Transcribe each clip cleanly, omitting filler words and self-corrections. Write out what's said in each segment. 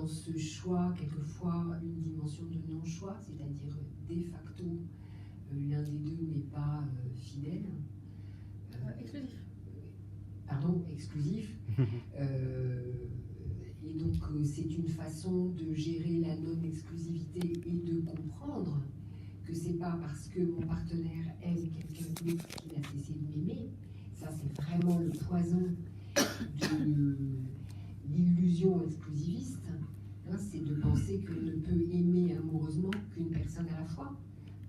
dans ce choix, quelquefois, une dimension de non-choix, c'est-à-dire de facto, l'un des deux n'est pas fidèle. Exclusif. Pardon, exclusif. Et donc, c'est une façon de gérer la non-exclusivité et de comprendre que c'est pas parce que mon partenaire aime quelqu'un d'autre qu'il a cessé de m'aimer. Ça, c'est vraiment le poison de l'illusion exclusiviste. Hein, c'est de penser qu'on ne peut aimer amoureusement qu'une personne à la fois,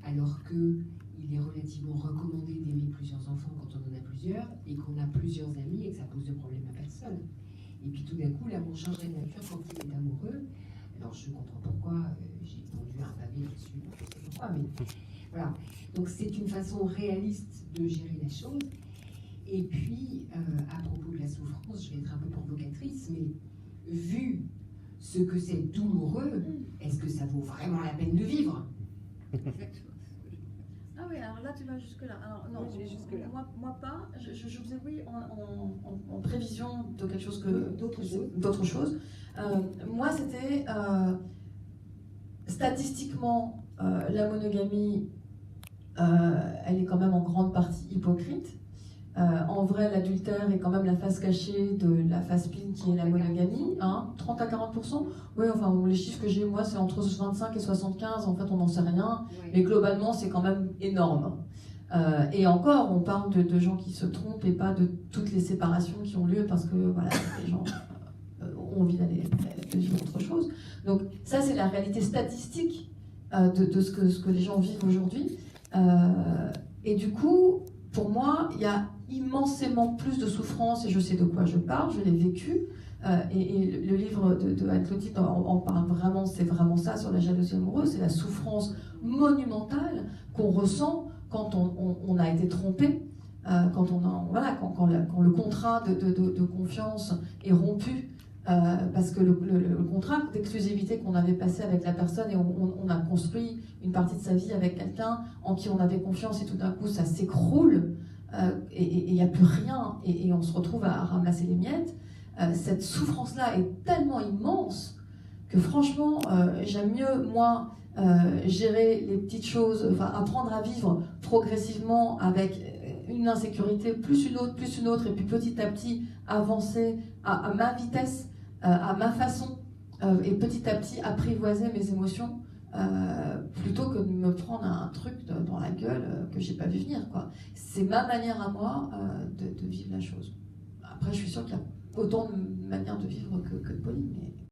alors qu'il est relativement recommandé d'aimer plusieurs enfants quand on en a plusieurs, et qu'on a plusieurs amis et que ça pose de problème à personne. Et puis tout d'un coup, l'amour changerait de nature quand il est amoureux. Alors je comprends pourquoi j'ai pondu un pavé là-dessus, je sais pourquoi, mais voilà. Donc c'est une façon réaliste de gérer la chose. Et puis, à propos de la souffrance, je vais être un peu provocatrice, mais vu ce que c'est douloureux, est-ce que ça vaut vraiment la peine de vivre? Ah oui, alors là tu vas jusque-là. Alors non, je vais jusque-là. Moi pas. Je faisais oui en prévision de quelque chose que D'autres choses. moi c'était statistiquement la monogamie, elle est quand même en grande partie hypocrite. En vrai, l'adultère est quand même la face cachée de la face spin qui est la monogamie, hein, 30 à 40%. Oui, enfin, les chiffres que j'ai, moi, c'est entre 25 et 75, en fait, on n'en sait rien, mais globalement, c'est quand même énorme. Et encore, on parle de gens qui se trompent et pas de toutes les séparations qui ont lieu parce que, voilà, les gens ont envie d'aller vivre autre chose. Donc, ça, c'est la réalité statistique de ce que les gens vivent aujourd'hui. Et du coup, pour moi, il y a immensément plus de souffrance, et je sais de quoi je parle, je l'ai vécu, et le livre de Anne-Clotilde en parle vraiment, c'est vraiment ça sur la jalousie amoureuse, c'est la souffrance monumentale qu'on ressent quand on a été trompé, quand le contrat de confiance est rompu, parce que le contrat d'exclusivité qu'on avait passé avec la personne, et on a construit une partie de sa vie avec quelqu'un en qui on avait confiance, et tout d'un coup ça s'écroule, et il n'y a plus rien, et on se retrouve à ramasser les miettes. Cette souffrance-là est tellement immense que franchement, j'aime mieux, moi, gérer les petites choses, enfin apprendre à vivre progressivement avec une insécurité, plus une autre, et puis petit à petit avancer à ma vitesse, à ma façon, et petit à petit apprivoiser mes émotions, plutôt que de me prendre un truc dans la gueule que j'ai pas vu venir, quoi. C'est ma manière à moi de vivre la chose. Après, je suis sûre qu'il y a autant de manières de vivre que de Pauline, mais